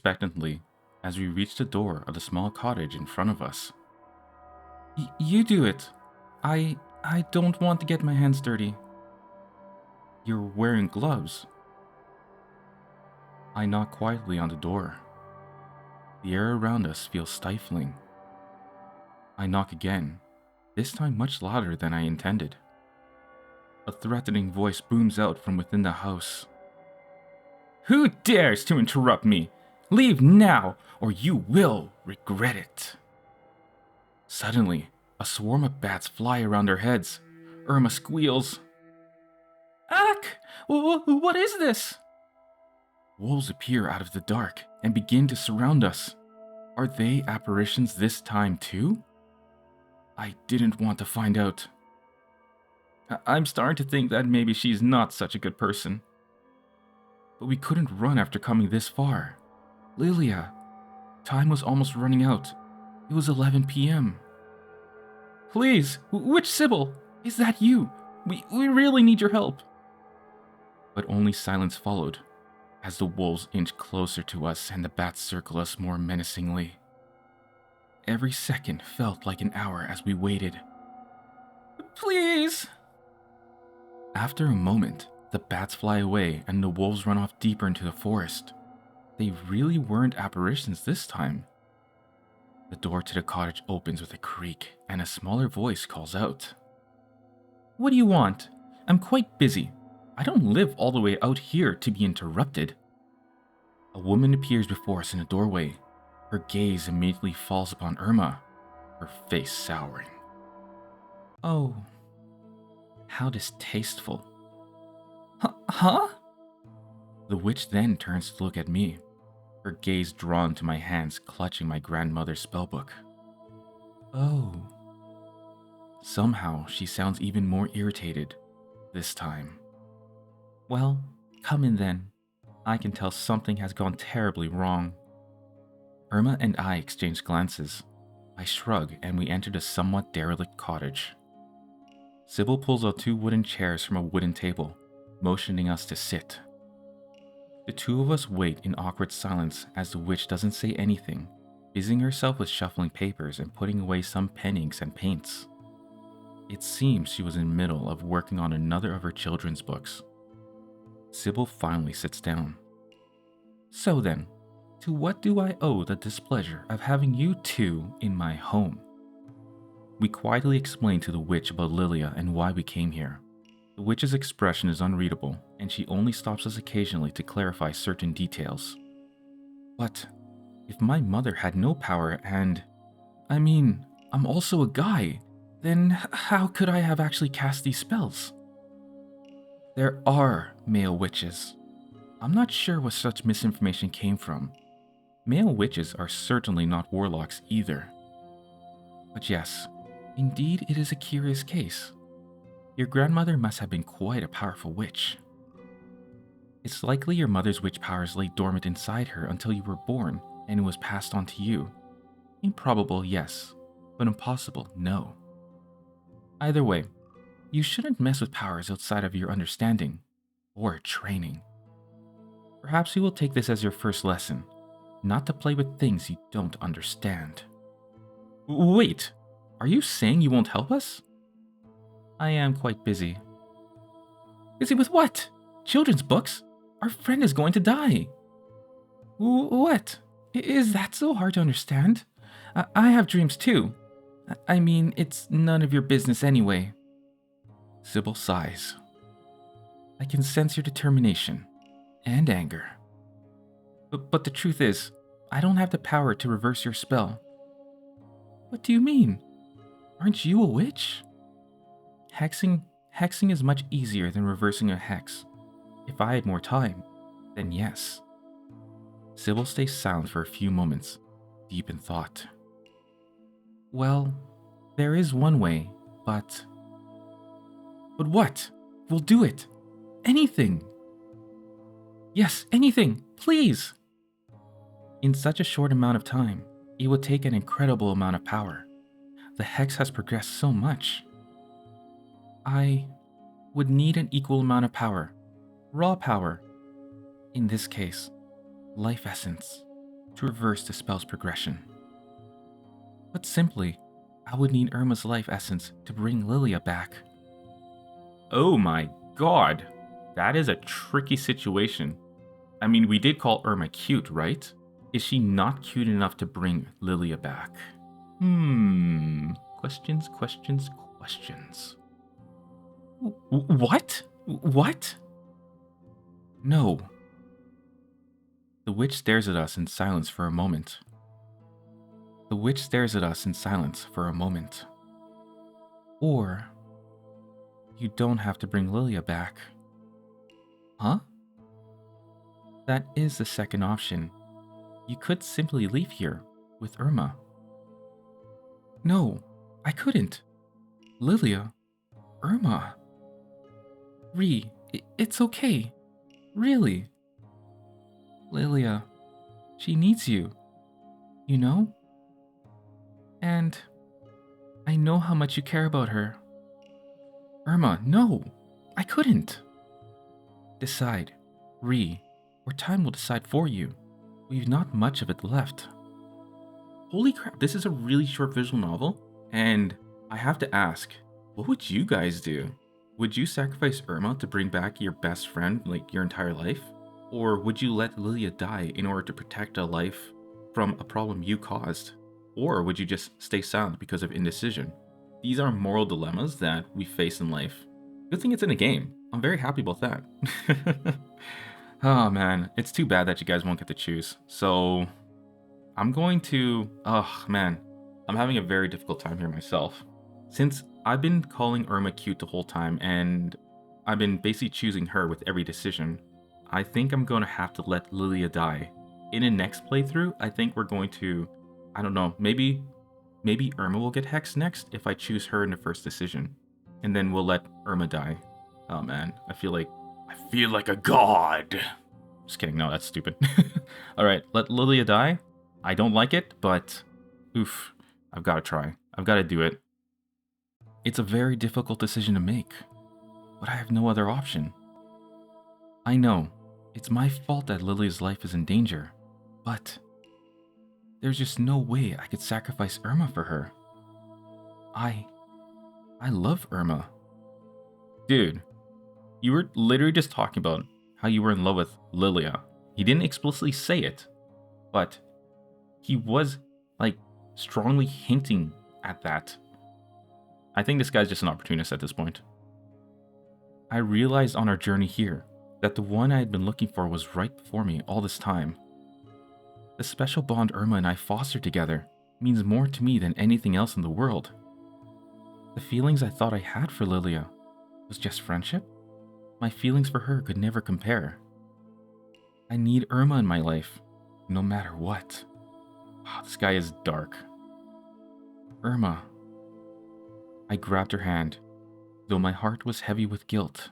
expectantly as we reached the door of the small cottage in front of us. You do it. I don't want to get my hands dirty. You're wearing gloves. I knock quietly on the door. The air around us feels stifling. I knock again, this time much louder than I intended. A threatening voice booms out from within the house. Who dares to interrupt me? Leave now, or you will regret it. Suddenly, a swarm of bats fly around our heads. Irma squeals. Ack! What is this? Wolves appear out of the dark and begin to surround us. Are they apparitions this time too? I didn't want to find out. I'm starting to think that maybe she's not such a good person. But we couldn't run after coming this far. Lilia, time was almost running out. It was 11 p.m. Please, which Sybil? Is that you? We really need your help. But only silence followed, as the wolves inch closer to us and the bats circle us more menacingly. Every second felt like an hour as we waited. Please! After a moment, the bats fly away and the wolves run off deeper into the forest. They really weren't apparitions this time. The door to the cottage opens with a creak and a smaller voice calls out. What do you want? I'm quite busy. I don't live all the way out here to be interrupted. A woman appears before us in the doorway. Her gaze immediately falls upon Irma, her face souring. Oh, how distasteful. Huh? The witch then turns to look at me, her gaze drawn to my hands clutching my grandmother's spellbook. Oh. Somehow she sounds even more irritated, this time. Well, come in then. I can tell something has gone terribly wrong. Irma and I exchange glances. I shrug and we enter the somewhat derelict cottage. Sybil pulls out 2 wooden chairs from a wooden table, motioning us to sit. The 2 of us wait in awkward silence as the witch doesn't say anything, busying herself with shuffling papers and putting away some pen inks and paints. It seems she was in the middle of working on another of her children's books. Sybil finally sits down. So then, to what do I owe the displeasure of having you 2 in my home? We quietly explain to the witch about Lilia and why we came here. The witch's expression is unreadable, and she only stops us occasionally to clarify certain details. But if my mother had no power and... I'm also a guy, then how could I have actually cast these spells? There are male witches. I'm not sure where such misinformation came from. Male witches are certainly not warlocks either. But yes, indeed it is a curious case. Your grandmother must have been quite a powerful witch. It's likely your mother's witch powers lay dormant inside her until you were born and it was passed on to you. Improbable, yes, but impossible, no. Either way, you shouldn't mess with powers outside of your understanding or training. Perhaps you will take this as your first lesson, not to play with things you don't understand. Wait, are you saying you won't help us? I am quite busy. Busy with what? Children's books? Our friend is going to die. What? Is that so hard to understand? I have dreams too. It's none of your business anyway. Sybil sighs. I can sense your determination and anger. But the truth is, I don't have the power to reverse your spell. What do you mean? Aren't you a witch? Hexing is much easier than reversing a hex. If I had more time, then yes. Sybil stays silent for a few moments, deep in thought. Well, there is one way, but... But what? We'll do it. Anything. Yes, anything, please. In such a short amount of time, it would take an incredible amount of power. The hex has progressed so much. I would need an equal amount of power. Raw power. In this case, life essence. to reverse the spell's progression. But simply, I would need Irma's life essence to bring Lilia back. Oh my god, that is a tricky situation. I mean, we did call Irma cute, right? Is she not cute enough to bring Lilia back? Questions, questions, questions. What? What? No. The witch stares at us in silence for a moment. The witch stares at us in silence for a moment. Or, you don't have to bring Lilia back. Huh? That is the second option. You could simply leave here with Irma. No, I couldn't. Lilia, Irma. It's okay. Really. Lilia, she needs you. You know? And I know how much you care about her. Irma, no, I couldn't. Decide, or time will decide for you. We've not much of it left. Holy crap, this is a really short visual novel, and I have to ask, what would you guys do? Would you sacrifice Irma to bring back your best friend, like, your entire life? Or would you let Lilia die in order to protect a life from a problem you caused? Or would you just stay silent because of indecision? These are moral dilemmas that we face in life. Good thing it's in a game. I'm very happy about that. Oh man, it's too bad that you guys won't get to choose. So, I'm going to... Oh man, I'm having a very difficult time here myself. Since I've been calling Irma cute the whole time, and I've been basically choosing her with every decision, I think I'm going to have to let Lilia die. In a next playthrough, I think we're going to... I don't know, maybe Irma will get hexed next if I choose her in the first decision. And then we'll let Irma die. Oh man, I feel like a god. Just kidding, no, that's stupid. Alright, let Lilia die. I don't like it, but oof, I've got to try. I've got to do it. It's a very difficult decision to make, but I have no other option. I know, it's my fault that Lilia's life is in danger, but there's just no way I could sacrifice Irma for her. I love Irma. Dude, you were literally just talking about how you were in love with Lilia. He didn't explicitly say it, but he was, like, strongly hinting at that. I think this guy's just an opportunist at this point. I realized on our journey here that the one I had been looking for was right before me all this time. The special bond Irma and I fostered together means more to me than anything else in the world. The feelings I thought I had for Lilia was just friendship. My feelings for her could never compare. I need Irma in my life, no matter what. Oh, this guy is dark. Irma. I grabbed her hand, though my heart was heavy with guilt.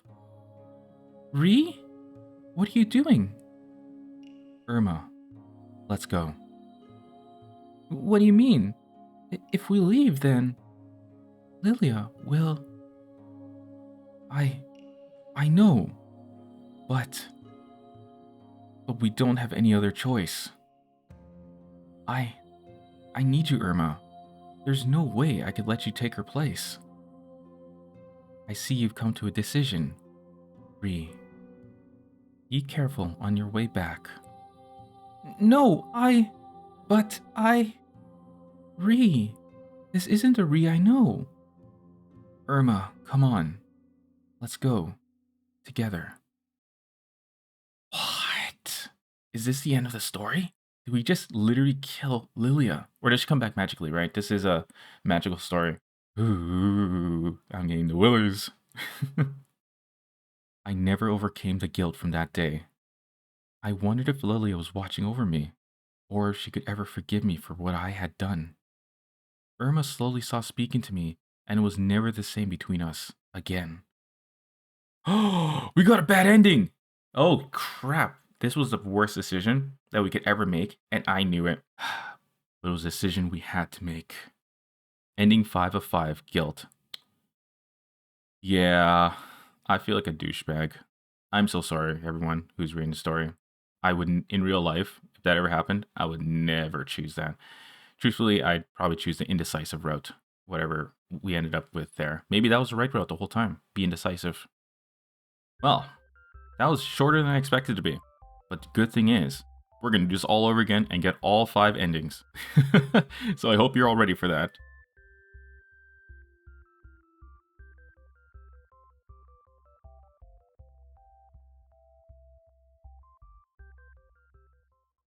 Ree? What are you doing? Irma, let's go. What do you mean? If we leave, then... Lilia will... I know, but we don't have any other choice. I need you, Irma. There's no way I could let you take her place. I see you've come to a decision, Ree. Be careful on your way back. No, Ree, this isn't a Ree I know. Irma, come on. Let's go. Together. What? Is this the end of the story? Did we just literally kill Lilia? Or does she come back magically, right? This is a magical story. Ooh, I'm getting the willies. I never overcame the guilt from that day. I wondered if Lilia was watching over me, or if she could ever forgive me for what I had done. Irma slowly stopped speaking to me, and it was never the same between us again. Oh, we got a bad ending! Oh, crap. This was the worst decision that we could ever make, and I knew it. It was a decision we had to make. Ending 5 of 5, guilt. Yeah, I feel like a douchebag. I'm so sorry, everyone who's reading the story. I wouldn't, in real life, If that ever happened, I would never choose that. Truthfully, I'd probably choose the indecisive route, whatever we ended up with there. Maybe that was the right route the whole time, be indecisive. Well, that was shorter than I expected to be. But the good thing is, we're going to do this all over again and get all 5 endings. So I hope you're all ready for that.